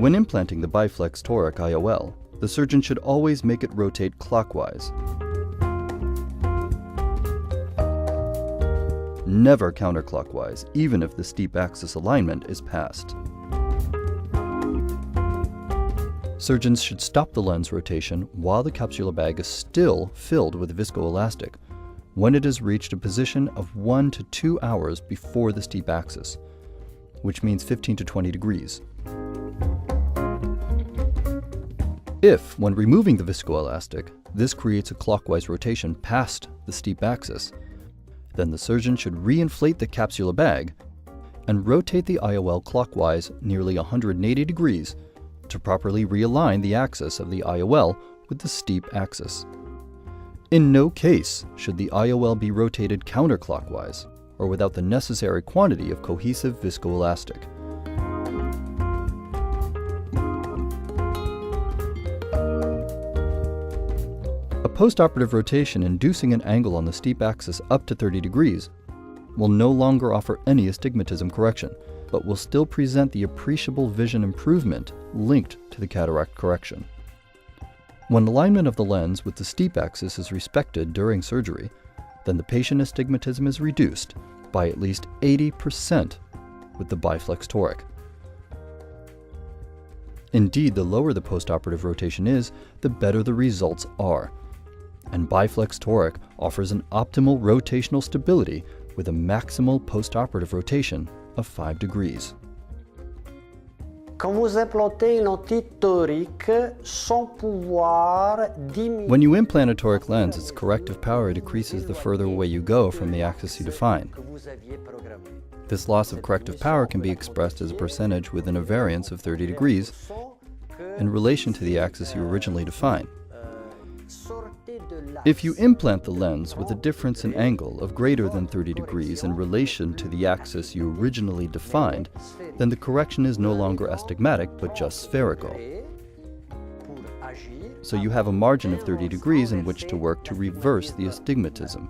When implanting the biflex Toric IOL, the surgeon should always make it rotate clockwise. Never counterclockwise, even if the steep axis alignment is passed. Surgeons should stop the lens rotation while the capsular bag is still filled with viscoelastic, when it has reached a position of 1 to 2 hours before the steep axis, which means 15 to 20 degrees. If, when removing the viscoelastic, this creates a clockwise rotation past the steep axis, then the surgeon should reinflate the capsular bag and rotate the IOL clockwise nearly 180 degrees to properly realign the axis of the IOL with the steep axis. In no case should the IOL be rotated counterclockwise or without the necessary quantity of cohesive viscoelastic. A postoperative rotation inducing an angle on the steep axis up to 30 degrees will no longer offer any astigmatism correction, but will still present the appreciable vision improvement linked to the cataract correction. When alignment of the lens with the steep axis is respected during surgery, then the patient astigmatism is reduced by at least 80% with the biflex Toric. Indeed, the lower the postoperative rotation is, the better the results are. And biflex Toric offers an optimal rotational stability with a maximal postoperative rotation of 5 degrees. Quand vous implantez une lentille torique, son pouvoir diminue. When you implant a toric lens, its corrective power decreases the further away you go from the axis you define. This loss of corrective power can be expressed as a percentage within a variance of 30 degrees in relation to the axis you originally defined. If you implant the lens with a difference in angle of greater than 30 degrees in relation to the axis you originally defined, then the correction is no longer astigmatic but just spherical. So you have a margin of 30 degrees in which to work to reverse the astigmatism.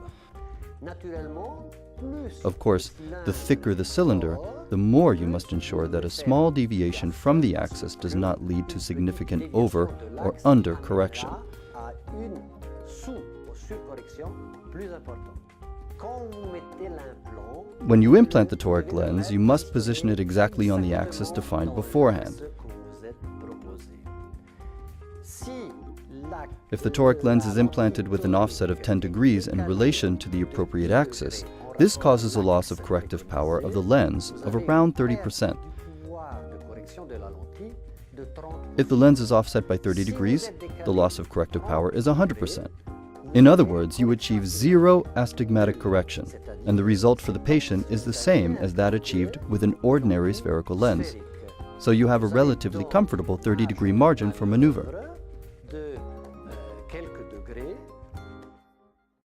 Of course, the thicker the cylinder, the more you must ensure that a small deviation from the axis does not lead to significant over or under correction. When you implant the toric lens, you must position it exactly on the axis defined beforehand. If the toric lens is implanted with an offset of 10 degrees in relation to the appropriate axis, this causes a loss of corrective power of the lens of around 30%. If the lens is offset by 30 degrees, the loss of corrective power is 100%. In other words, you achieve zero astigmatic correction, and the result for the patient is the same as that achieved with an ordinary spherical lens. So you have a relatively comfortable 30-degree margin for maneuver.